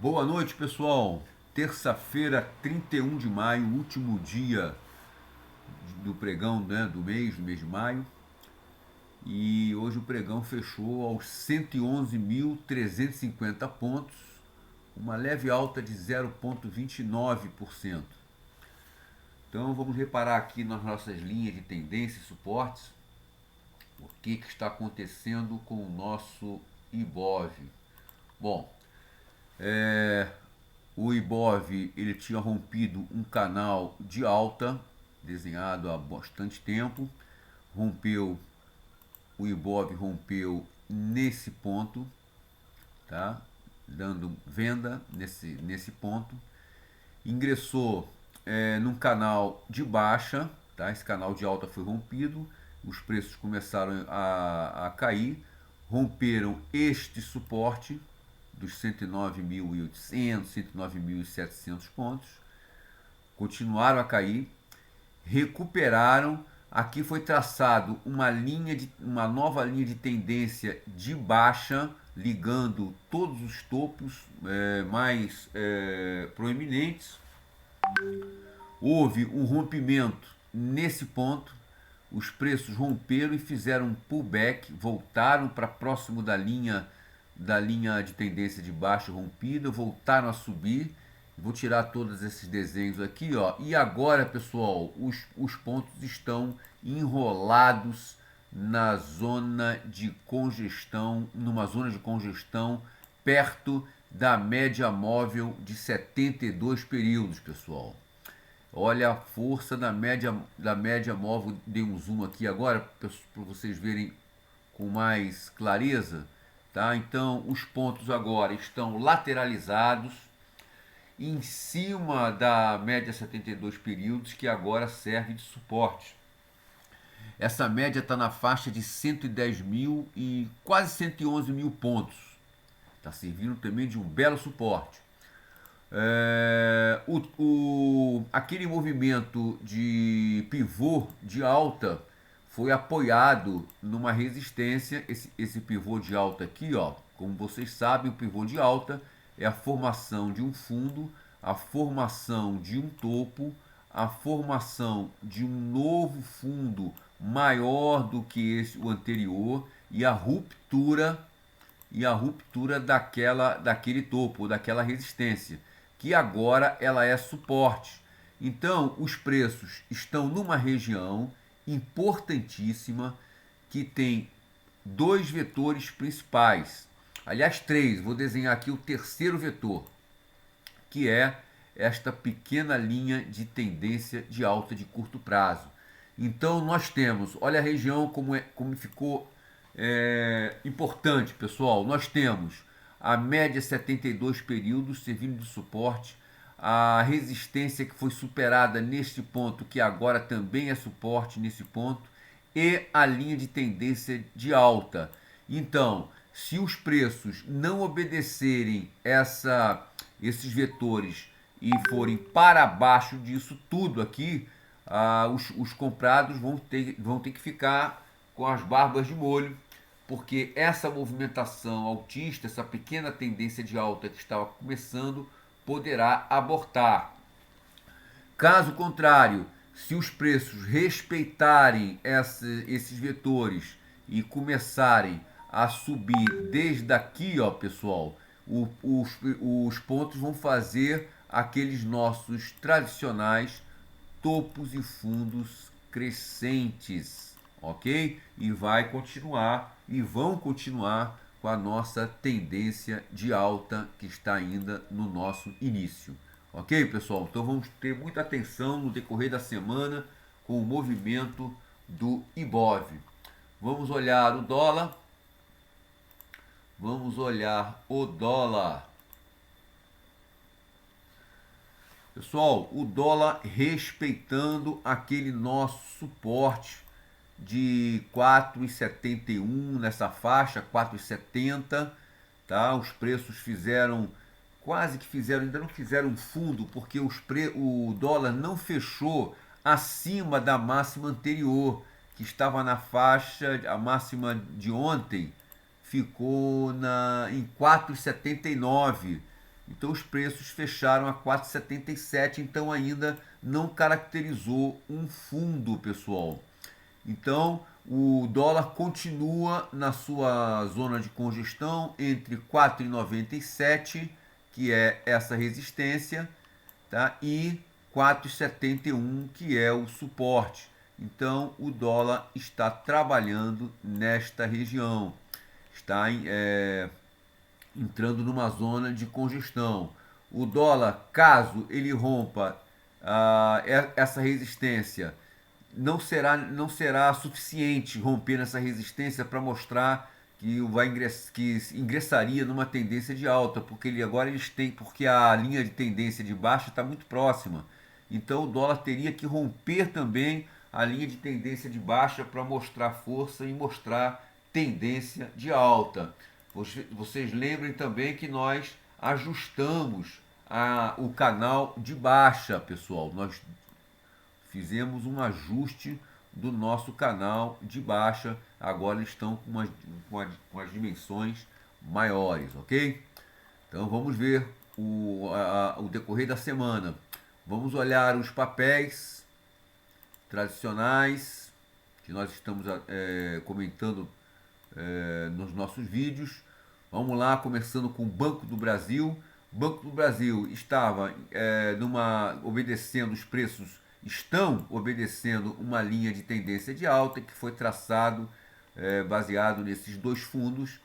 Boa noite, pessoal. Terça-feira, 31 de maio, último dia do pregão, né, do mês de maio. E hoje o pregão fechou aos 111.350 pontos, uma leve alta de 0,29%. Então vamos reparar aqui nas nossas linhas de tendência e suportes o que está acontecendo com o nosso IBOV. Bom, o Ibov ele tinha rompido um canal de alta desenhado há bastante tempo. Rompeu, o Ibov rompeu nesse ponto, tá? Dando venda nesse ponto. Ingressou num canal de baixa, tá? Esse canal de alta foi rompido, os preços começaram a cair, romperam este suporte dos 109.800, 109.700 pontos, continuaram a cair, recuperaram. Aqui foi traçado uma nova linha de tendência de baixa, ligando todos os topos mais proeminentes. Houve um rompimento nesse ponto, os preços romperam e fizeram um pullback, voltaram para próximo da linha de tendência de baixo rompida, voltaram a subir. Vou tirar todos esses desenhos aqui, ó. E agora, pessoal, os pontos estão enrolados na zona de congestão, numa zona de congestão perto da média móvel de 72 períodos, pessoal. Olha a força da média móvel. Dei um zoom aqui agora para vocês verem com mais clareza, tá? Então, os pontos agora estão lateralizados em cima da média 72 períodos, que agora serve de suporte. Essa média está na faixa de 110 mil e quase 111 mil pontos. Está servindo também de um belo suporte. Aquele movimento de pivô de alta foi apoiado numa resistência. Esse pivô de alta aqui, ó, como vocês sabem, o pivô de alta é a formação de um fundo, a formação de um topo, a formação de um novo fundo maior do que o anterior e a ruptura daquele topo, daquela resistência, que agora ela é suporte. Então, os preços estão numa região importantíssima que tem dois vetores principais. Aliás, três. Vou desenhar aqui o terceiro vetor, que é esta pequena linha de tendência de alta de curto prazo. Então, nós temos, olha a região como ficou importante, pessoal. Nós temos a média 72 períodos servindo de suporte, a resistência que foi superada neste ponto, que agora também é suporte nesse ponto, e a linha de tendência de alta. Então, se os preços não obedecerem esses vetores e forem para baixo disso tudo aqui, os comprados vão ter que ficar com as barbas de molho, porque essa movimentação altista, essa pequena tendência de alta que estava começando, poderá abortar. Caso contrário, se os preços respeitarem esses vetores e começarem a subir desde aqui, ó, pessoal, os pontos vão fazer aqueles nossos tradicionais topos e fundos crescentes, ok? E vão continuar com a nossa tendência de alta que está ainda no nosso início. Ok, pessoal? Então vamos ter muita atenção no decorrer da semana com o movimento do Ibov. Vamos olhar o dólar. Vamos olhar o dólar. Pessoal, o dólar respeitando aquele nosso suporte de 4,71 nessa faixa, 4,70, tá? Os preços ainda não fizeram um fundo, porque o dólar não fechou acima da máxima anterior, que estava na faixa, a máxima de ontem ficou em 4,79. Então os preços fecharam a 4,77, então ainda não caracterizou um fundo, pessoal. Então o dólar continua na sua zona de congestão entre 4,97, que é essa resistência, tá? E 4,71, que é o suporte. Então o dólar está trabalhando nesta região, está entrando numa zona de congestão. O dólar, caso ele rompa essa resistência, não será suficiente romper essa resistência para mostrar que ingressaria numa tendência de alta, porque agora eles têm, porque a linha de tendência de baixa está muito próxima. Então o dólar teria que romper também a linha de tendência de baixa para mostrar força e mostrar tendência de alta. Vocês lembrem também que nós ajustamos o canal de baixa, pessoal. Nós fizemos um ajuste do nosso canal de baixa. Agora eles estão com as dimensões maiores, ok? Então vamos ver o decorrer da semana. Vamos olhar os papéis tradicionais que nós estamos comentando nos nossos vídeos. Vamos lá, começando com o Banco do Brasil. O Banco do Brasil estava obedecendo os preços, estão obedecendo uma linha de tendência de alta que foi traçado baseado nesses dois fundos.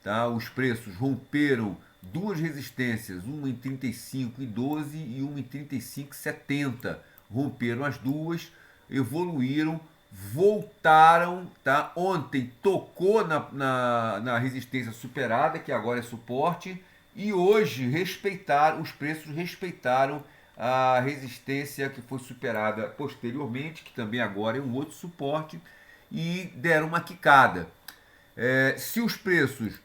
Tá? Os preços romperam duas resistências, uma em 35,12 e uma em 35,70. Romperam as duas, evoluíram, voltaram, tá? Ontem tocou na resistência superada, que agora é suporte, e hoje os preços respeitaram a resistência que foi superada posteriormente, que também agora é um outro suporte, e deram uma quicada. Se os preços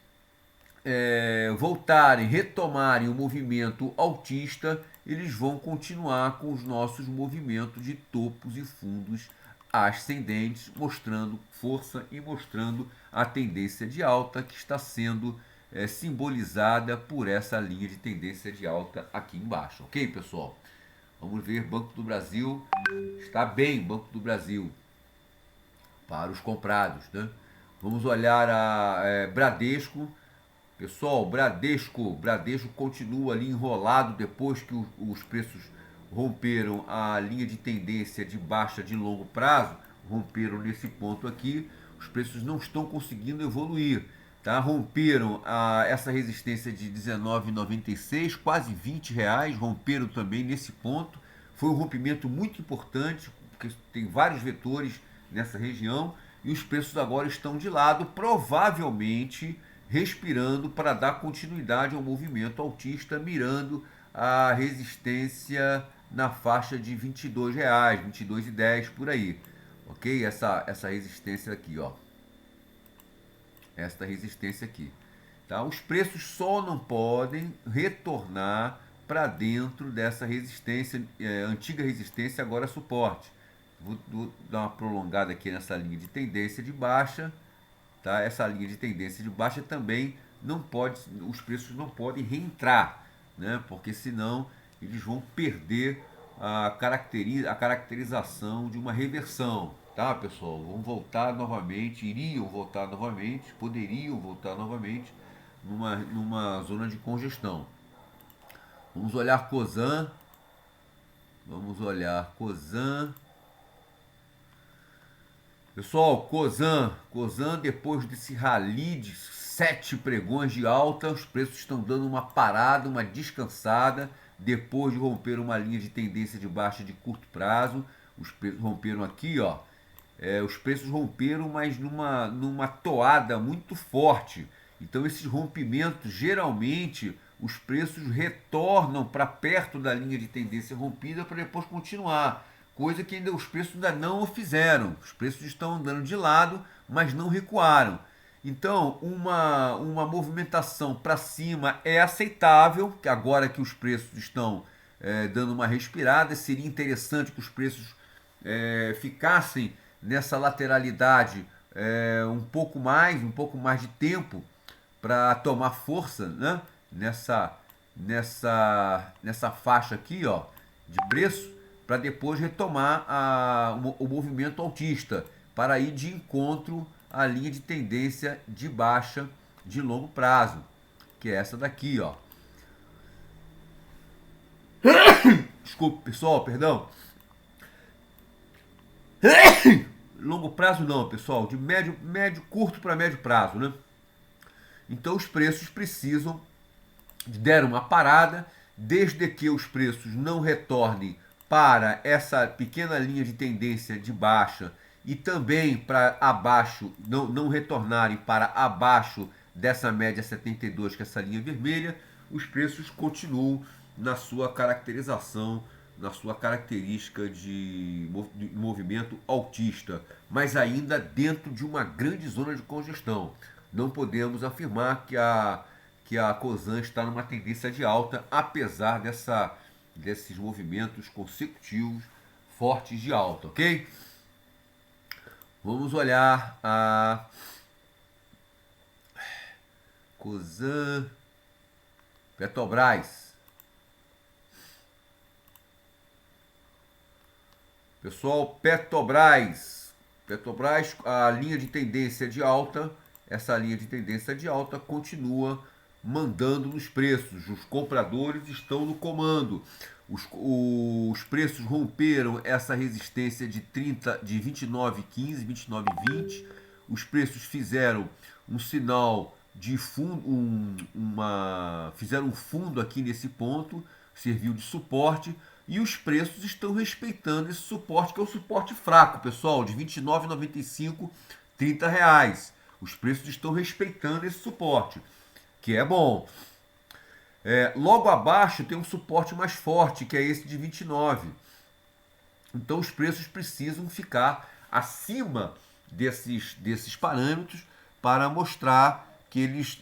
voltarem, retomarem o movimento altista, eles vão continuar com os nossos movimentos de topos e fundos ascendentes, mostrando força e mostrando a tendência de alta que está sendo simbolizada por essa linha de tendência de alta aqui embaixo, ok, pessoal? Vamos ver, Banco do Brasil está bem, Banco do Brasil, para os comprados, né? Vamos olhar a Bradesco. Pessoal, Bradesco continua ali enrolado depois que os preços romperam a linha de tendência de baixa de longo prazo, romperam nesse ponto aqui, os preços não estão conseguindo evoluir, tá? Romperam essa resistência de R$19,96, quase R$20, romperam também nesse ponto, foi um rompimento muito importante, porque tem vários vetores nessa região, e os preços agora estão de lado, provavelmente respirando para dar continuidade ao movimento altista, mirando a resistência na faixa de R$22, R$22,10 por aí, ok? Essa resistência aqui, ó, esta resistência aqui, tá? Os preços só não podem retornar para dentro dessa resistência, antiga resistência, agora suporte. Vou dar uma prolongada aqui nessa linha de tendência de baixa. Tá? Essa linha de tendência de baixa também não pode, os preços não podem reentrar, né? Porque senão eles vão perder a caracterização de uma reversão, tá, pessoal? Vão voltar novamente, poderiam voltar novamente numa zona de congestão. Vamos olhar Cosan. Pessoal, Cosan, depois desse rally de 7 pregões de alta, os preços estão dando uma parada, uma descansada, depois de romper uma linha de tendência de baixa de curto prazo. Os preços romperam aqui, ó. Os preços romperam, mas numa toada muito forte. Então esses rompimentos, geralmente, os preços retornam para perto da linha de tendência rompida para depois continuar. Coisa que os preços ainda não o fizeram. Os preços estão andando de lado, mas não recuaram. Então, uma movimentação para cima é aceitável, que agora que os preços estão dando uma respirada, seria interessante que os preços ficassem nessa lateralidade um pouco mais de tempo para tomar força, né? nessa faixa aqui, ó, de preço, para depois retomar o movimento altista, para ir de encontro à linha de tendência de baixa de longo prazo, que é essa daqui, ó. Desculpe, pessoal, perdão. Longo prazo não, pessoal, de curto para médio prazo, né? Então os preços precisam dar uma parada, desde que os preços não retornem para essa pequena linha de tendência de baixa e também para abaixo, não retornarem para abaixo dessa média 72, que é essa linha vermelha, os preços continuam na sua caracterização, na sua característica de movimento altista, mas ainda dentro de uma grande zona de congestão. Não podemos afirmar que a Cosan está numa tendência de alta, apesar desses movimentos consecutivos fortes de alta, ok? Vamos olhar a Cosan, Petrobras. Pessoal, Petrobras, a linha de tendência de alta, essa linha de tendência de alta continua mandando nos preços. Os compradores estão no comando. Os preços romperam essa resistência de 29,15, 29,20. Os preços fizeram um sinal de fundo, fizeram um fundo aqui nesse ponto, serviu de suporte. E os preços estão respeitando esse suporte, que é o suporte fraco, pessoal, de R$ 29,95, R$ 30. Os preços estão respeitando esse suporte, que é bom. Logo abaixo tem um suporte mais forte, que é esse de 29. Então os preços precisam ficar acima desses parâmetros para mostrar que eles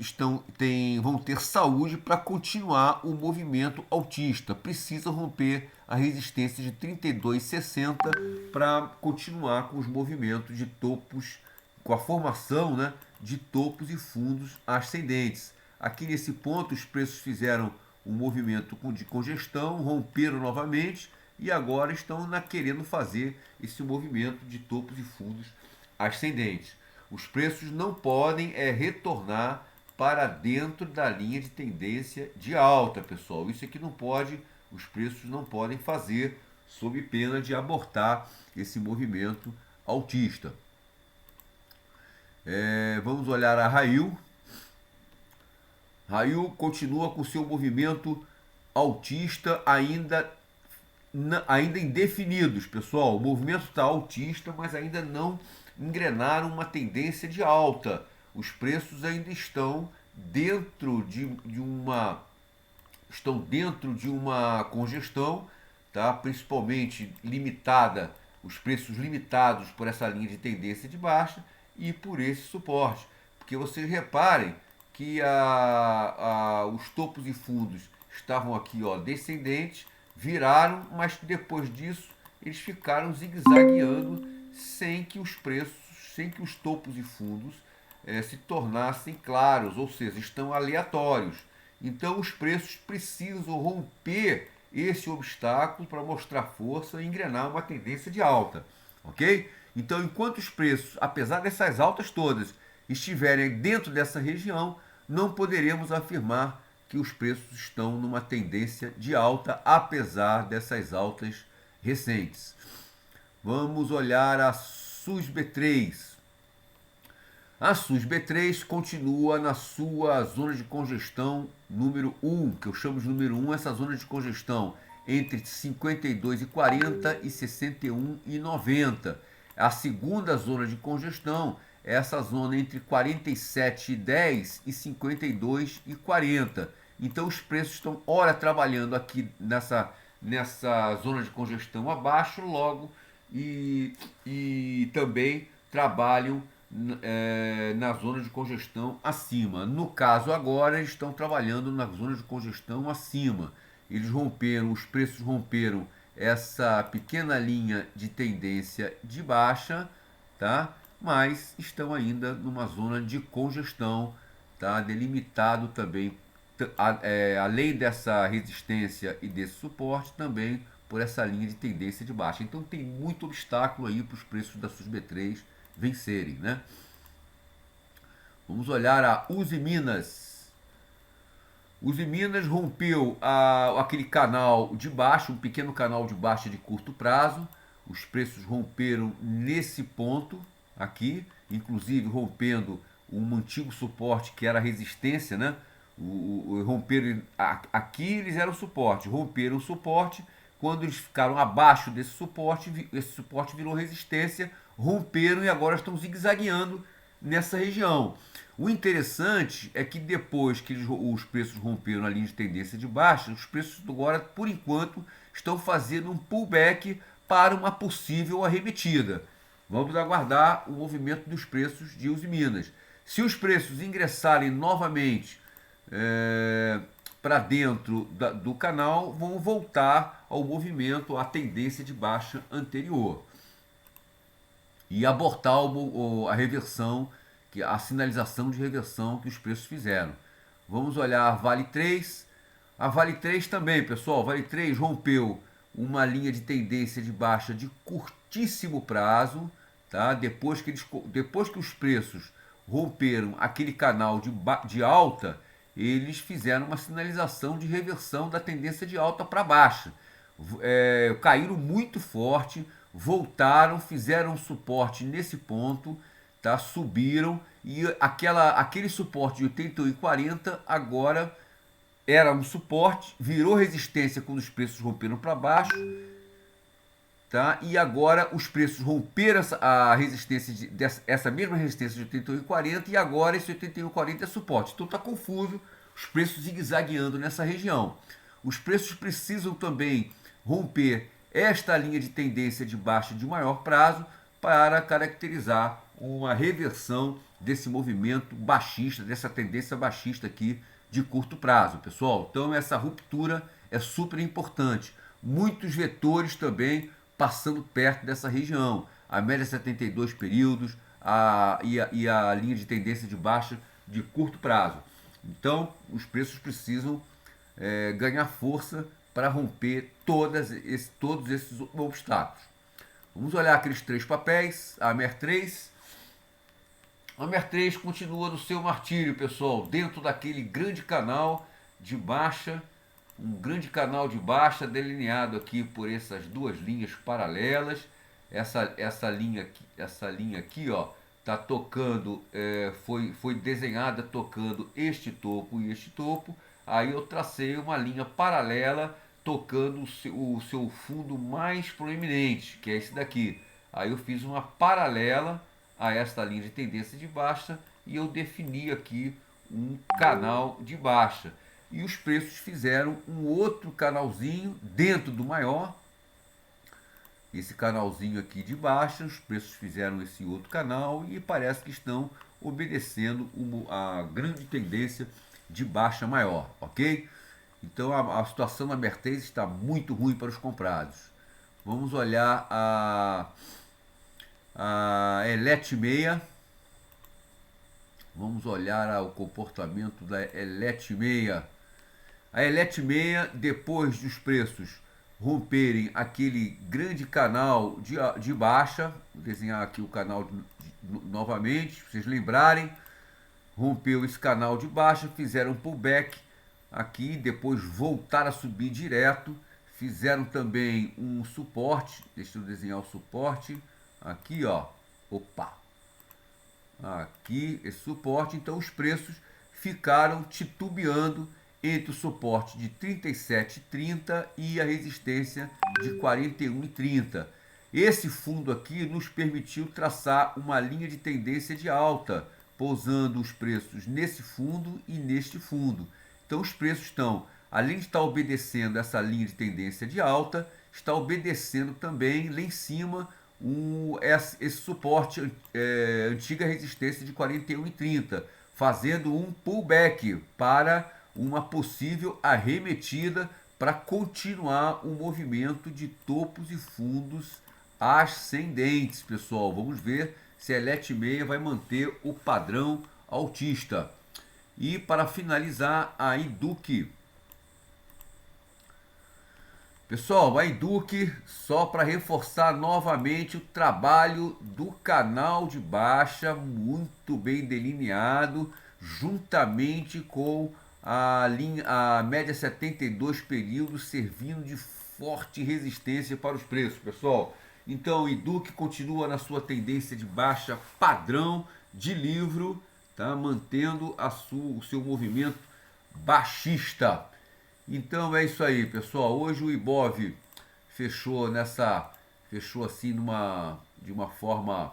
vão ter saúde para continuar o movimento altista. Precisam romper a resistência de 32,60 para continuar com os movimentos de topos, com a formação, né, de topos e fundos ascendentes. Aqui nesse ponto os preços fizeram um movimento de congestão, romperam novamente e agora estão querendo fazer esse movimento de topos e fundos ascendentes. Os preços não podem retornar para dentro da linha de tendência de alta, pessoal. Isso aqui não pode, os preços não podem fazer sob pena de abortar esse movimento altista. Vamos olhar a Rail. Rail continua com seu movimento altista ainda indefinidos, pessoal. O movimento está altista, mas ainda não engrenaram uma tendência de alta. Os preços ainda estão dentro de uma congestão, tá? Principalmente limitada, os preços limitados por essa linha de tendência de baixa e por esse suporte. Porque vocês reparem que os topos e fundos estavam aqui, ó, descendentes, viraram, mas depois disso eles ficaram zigue-zagueando sem que os topos e fundos se tornassem claros, ou seja, estão aleatórios. Então os preços precisam romper esse obstáculo para mostrar força e engrenar uma tendência de alta, ok? Então, enquanto os preços, apesar dessas altas todas, estiverem dentro dessa região, não poderemos afirmar que os preços estão numa tendência de alta, apesar dessas altas recentes. Vamos olhar a SUSB3. A SUSB3 continua na sua zona de congestão número 1, que eu chamo de número 1, essa zona de congestão entre 52,40 e 61,90. A segunda zona de congestão é essa zona entre 47,10 e 52,40. Então os preços estão, ora, trabalhando aqui nessa zona de congestão abaixo, logo, e também trabalham na zona de congestão acima. No caso agora, eles estão trabalhando na zona de congestão acima. Os preços romperam essa pequena linha de tendência de baixa, tá? Mas estão ainda numa zona de congestão, tá? Delimitado também além dessa resistência e desse suporte, também por essa linha de tendência de baixa. Então tem muito obstáculo aí para os preços da SUSB3 vencerem, né? Vamos olhar a Uzi Minas. Uzi Minas rompeu aquele canal de baixa, um pequeno canal de baixa de curto prazo. Os preços romperam nesse ponto aqui, inclusive rompendo um antigo suporte que era resistência, né? Romperam aqui, eles eram suporte, romperam o suporte. Quando eles ficaram abaixo desse suporte, esse suporte virou resistência, romperam e agora estão zigue-zagueando nessa região. O interessante é que depois que os preços romperam a linha de tendência de baixa, os preços agora, por enquanto, estão fazendo um pullback para uma possível arremetida. Vamos aguardar o movimento dos preços de Uzi Minas. Se os preços ingressarem novamente para dentro do canal, vão voltar ao movimento, à tendência de baixa anterior e abortar a reversão, a sinalização de reversão que os preços fizeram. Vamos olhar a Vale 3. A Vale 3 também, pessoal, Vale 3 rompeu uma linha de tendência de baixa de curtíssimo prazo, tá? Depois que os preços romperam aquele canal de alta, eles fizeram uma sinalização de reversão da tendência de alta para baixa. Caíram muito forte, voltaram, fizeram um suporte nesse ponto, tá? Subiram e aquele suporte de 81,40 agora era um suporte, virou resistência quando os preços romperam para baixo, tá? E agora os preços romperam a resistência essa mesma resistência de 81,40 e agora esse 81,40 é suporte. Então está confuso, os preços zigue-zagueando nessa região. Os preços precisam também romper esta linha de tendência de baixa de maior prazo para caracterizar uma reversão desse movimento baixista, dessa tendência baixista aqui de curto prazo, pessoal. Então essa ruptura é super importante. Muitos vetores também passando perto dessa região. A média 72 períodos e a linha de tendência de baixa de curto prazo. Então os preços precisam ganhar força para romper todos esses obstáculos. Vamos olhar aqueles três papéis, a AMER3. A AMER3 continua no seu martírio, pessoal, dentro daquele grande canal de baixa, um grande canal de baixa delineado aqui por essas duas linhas paralelas. Essa linha aqui, ó, tá tocando, foi desenhada tocando este topo e este topo. Aí eu tracei uma linha paralela tocando o seu fundo mais proeminente, que é esse daqui. Aí eu fiz uma paralela a esta linha de tendência de baixa e eu defini aqui um canal de baixa. E os preços fizeram um outro canalzinho dentro do maior. Esse canalzinho aqui de baixa, os preços fizeram esse outro canal e parece que estão obedecendo a grande tendência de baixa maior, ok? Então a situação na AMER3 está muito ruim para os comprados. Vamos olhar a ELET6. Vamos olhar o comportamento da ELET6. A ELET6, depois dos preços romperem aquele grande canal de baixa, vou desenhar aqui o canal novamente, se vocês lembrarem, rompeu esse canal de baixa, fizeram um pullback aqui, depois voltaram a subir direto, fizeram também um suporte, deixa eu desenhar o suporte, aqui ó, opa, aqui esse suporte, então os preços ficaram titubeando entre o suporte de 37,30 e a resistência de 41,30. Esse fundo aqui nos permitiu traçar uma linha de tendência de alta, pousando os preços nesse fundo e neste fundo. Então os preços estão, além de estar obedecendo essa linha de tendência de alta, está obedecendo também lá em cima esse suporte, antiga resistência de 41,30, fazendo um pullback para uma possível arremetida para continuar o movimento de topos e fundos ascendentes, pessoal. Vamos ver se a ELET6 vai manter o padrão altista. E para finalizar, a Eduque. Pessoal, a Eduque, só para reforçar novamente o trabalho do canal de baixa, muito bem delineado, juntamente com a média 72 períodos, servindo de forte resistência para os preços, pessoal. Então, o Eduque continua na sua tendência de baixa padrão de livro, tá? Mantendo o seu movimento baixista. Então é isso aí, pessoal. Hoje o Ibov fechou assim de uma forma,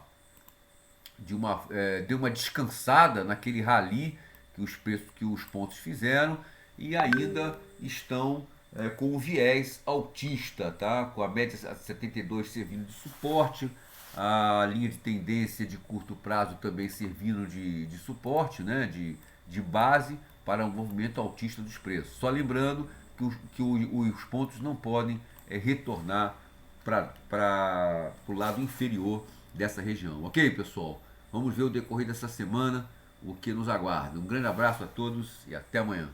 deu uma descansada naquele rally que os pontos fizeram e ainda estão com o viés altista, tá? Com a média 72 servindo de suporte, a linha de tendência de curto prazo também servindo de suporte, né? De base para um movimento altista dos preços. Só lembrando os pontos não podem retornar para o lado inferior dessa região. Ok, pessoal? Vamos ver o decorrer dessa semana, o que nos aguarda. Um grande abraço a todos e até amanhã.